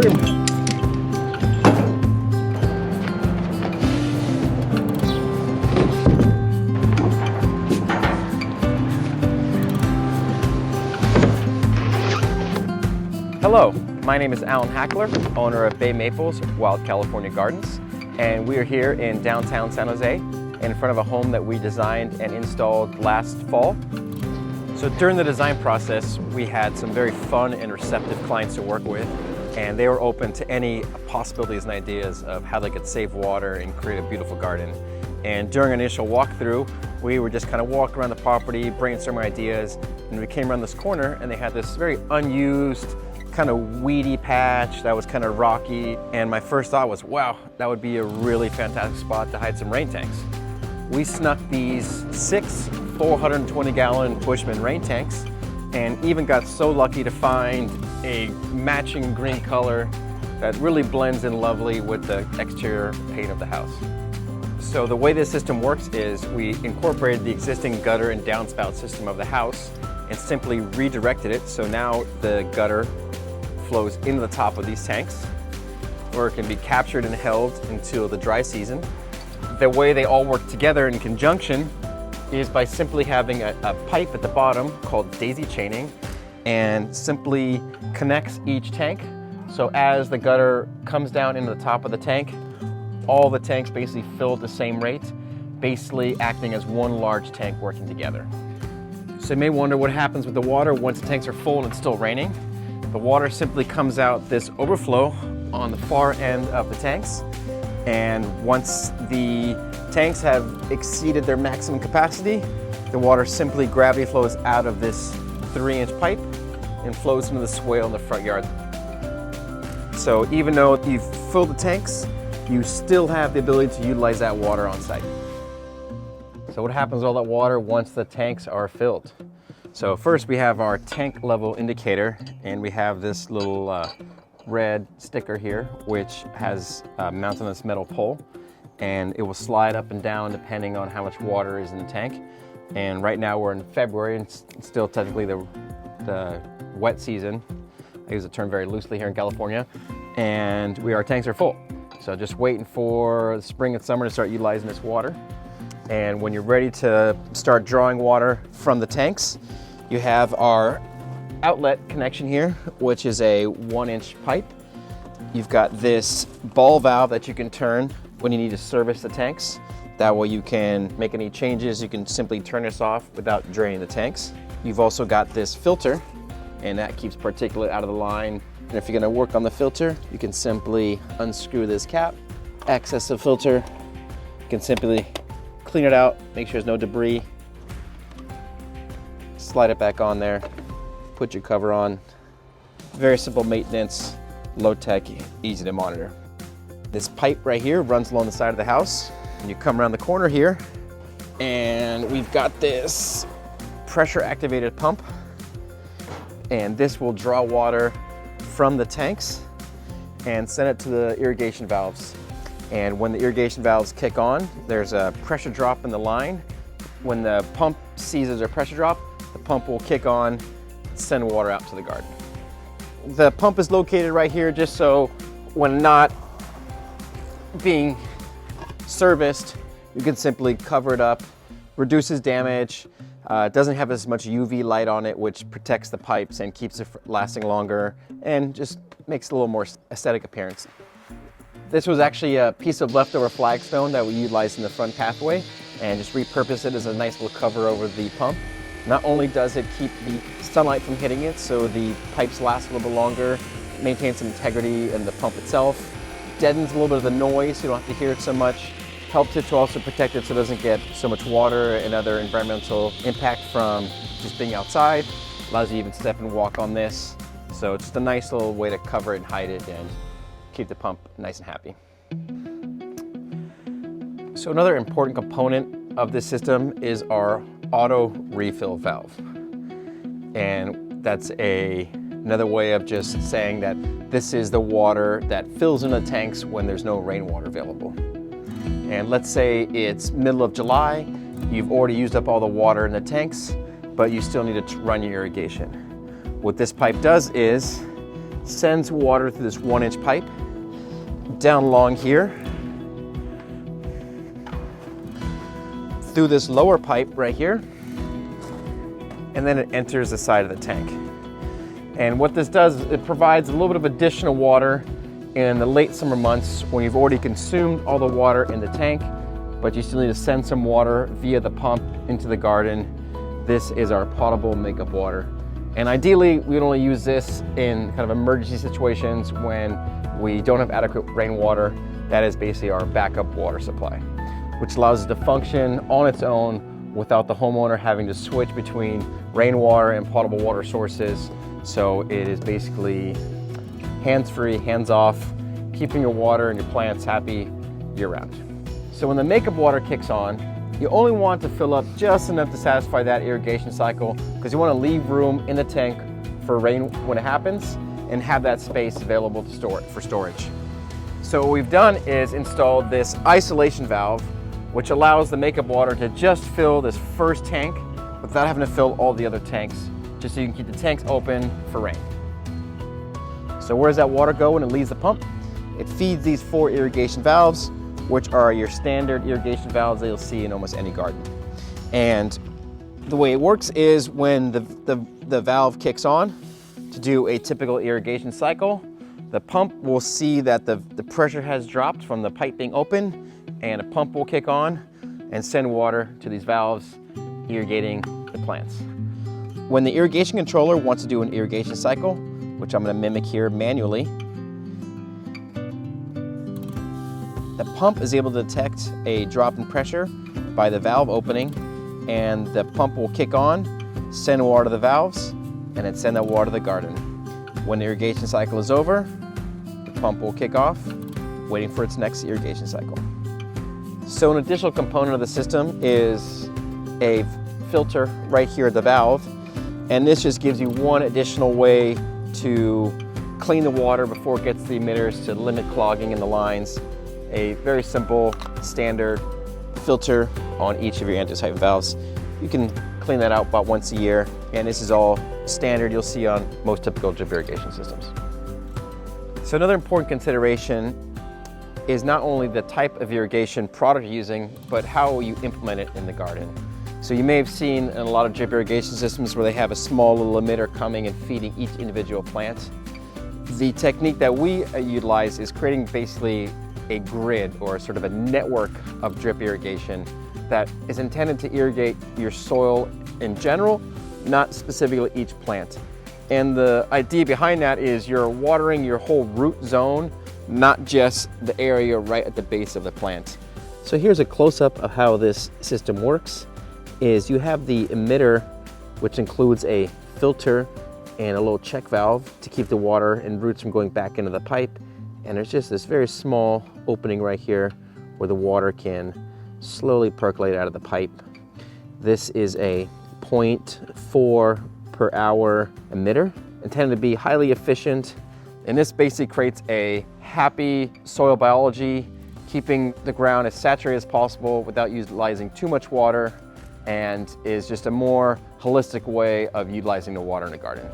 volume. Hello, my name is Alan Hackler, owner of Bay Maples Wild California Gardens, and we are here in downtown San Jose in front of a home that we designed and installed last fall. So during the design process, we had some very fun and receptive clients to work with, and they were open to any possibilities and ideas of how they could save water and create a beautiful garden. And during our initial walkthrough, we were just kind of walking around the property, brainstorming ideas, and we came around this corner and they had this very unused, kind of weedy patch that was kind of rocky. And my first thought was, wow, that would be a really fantastic spot to hide some rain tanks. We snuck these 6 420-gallon Bushman rain tanks and even got so lucky to find a matching green color that really blends in lovely with the exterior paint of the house. So the way this system works is we incorporated the existing gutter and downspout system of the house and simply redirected it, so now the gutter flows into the top of these tanks, where it can be captured and held until the dry season. The way they all work together in conjunction is by simply having a pipe at the bottom called daisy chaining, and simply connects each tank. So as the gutter comes down into the top of the tank, all the tanks basically fill at the same rate, basically acting as one large tank working together. So you may wonder what happens with the water once the tanks are full and it's still raining. The water simply comes out this overflow on the far end of the tanks, and once the tanks have exceeded their maximum capacity, the water simply gravity flows out of this 3-inch pipe and flows into the swale in the front yard. So even though you've filled the tanks, you still have the ability to utilize that water on site. So what happens to all that water once the tanks are filled? So first we have our tank level indicator, and we have this little red sticker here, which has mounted on this metal pole, and it will slide up and down depending on how much water is in the tank. And right now we're in February, and it's still technically the wet season. I use the term very loosely here in California, and our tanks are full. So just waiting for the spring and summer to start utilizing this water. And when you're ready to start drawing water from the tanks, you have our outlet connection here, which is a 1-inch pipe. You've got this ball valve that you can turn when you need to service the tanks. That way you can make any changes. You can simply turn this off without draining the tanks. You've also got this filter, and that keeps particulate out of the line. And if you're gonna work on the filter, you can simply unscrew this cap, access the filter. You can simply clean it out, make sure there's no debris, slide it back on there, put your cover on. Very simple maintenance, low tech, easy to monitor. This pipe right here runs along the side of the house, and you come around the corner here, and we've got this pressure activated pump, and this will draw water from the tanks and send it to the irrigation valves. And when the irrigation valves kick on, there's a pressure drop in the line. When the pump sees there's a pressure drop, the pump will kick on and send water out to the garden. The pump is located right here just so when not being serviced, you can simply cover it up, reduces damage. It doesn't have as much UV light on it, which protects the pipes and keeps it lasting longer and just makes it a little more aesthetic appearance. This was actually a piece of leftover flagstone that we utilized in the front pathway and just repurposed it as a nice little cover over the pump. Not only does it keep the sunlight from hitting it, so the pipes last a little bit longer, maintains some integrity in the pump itself, deadens a little bit of the noise so you don't have to hear it so much, helps it to also protect it so it doesn't get so much water and other environmental impact from just being outside, allows you to even step and walk on this. So it's just a nice little way to cover it and hide it and keep the pump nice and happy. So another important component of this system is our auto refill valve. And that's another way of just saying that this is the water that fills in the tanks when there's no rainwater available. And let's say it's middle of July, you've already used up all the water in the tanks, but you still need to run your irrigation. What this pipe does is sends water through this 1-inch pipe down along here, through this lower pipe right here, and then it enters the side of the tank. And what this does is it provides a little bit of additional water in the late summer months when you've already consumed all the water in the tank, but you still need to send some water via the pump into the garden. This is our potable makeup water. And ideally, we would only use this in kind of emergency situations when we don't have adequate rainwater. That is basically our backup water supply, which allows it to function on its own without the homeowner having to switch between rainwater and potable water sources. So it is basically hands-free, hands-off, keeping your water and your plants happy year-round. So when the makeup water kicks on, you only want to fill up just enough to satisfy that irrigation cycle, because you want to leave room in the tank for rain when it happens and have that space available to store it for storage. So what we've done is installed this isolation valve, which allows the makeup water to just fill this first tank without having to fill all the other tanks, just so you can keep the tanks open for rain. So where does that water go when it leaves the pump? It feeds these 4 irrigation valves, which are your standard irrigation valves that you'll see in almost any garden. And the way it works is when the valve kicks on to do a typical irrigation cycle, the pump will see that the pressure has dropped from the pipe being open, and a pump will kick on and send water to these valves, irrigating the plants. When the irrigation controller wants to do an irrigation cycle, which I'm going to mimic here manually, the pump is able to detect a drop in pressure by the valve opening, and the pump will kick on, send water to the valves, and then send that water to the garden. When the irrigation cycle is over, the pump will kick off, waiting for its next irrigation cycle. So an additional component of the system is a filter right here at the valve, and this just gives you one additional way to clean the water before it gets to the emitters to limit clogging in the lines. A very simple standard filter on each of your anti-siphon valves. You can clean that out about once a year, and this is all standard you'll see on most typical drip irrigation systems. So another important consideration is not only the type of irrigation product you're using, but how you implement it in the garden. So you may have seen in a lot of drip irrigation systems where they have a small little emitter coming and feeding each individual plant. The technique that we utilize is creating basically a grid or sort of a network of drip irrigation that is intended to irrigate your soil in general, not specifically each plant. And the idea behind that is you're watering your whole root zone, not just the area right at the base of the plant. So here's a close-up of how this system works. Is you have the emitter, which includes a filter and a little check valve to keep the water and roots from going back into the pipe. And there's just this very small opening right here where the water can slowly percolate out of the pipe. This is a 0.4 per hour emitter, intended to be highly efficient. And this basically creates a happy soil biology, keeping the ground as saturated as possible without utilizing too much water, and is just a more holistic way of utilizing the water in the garden.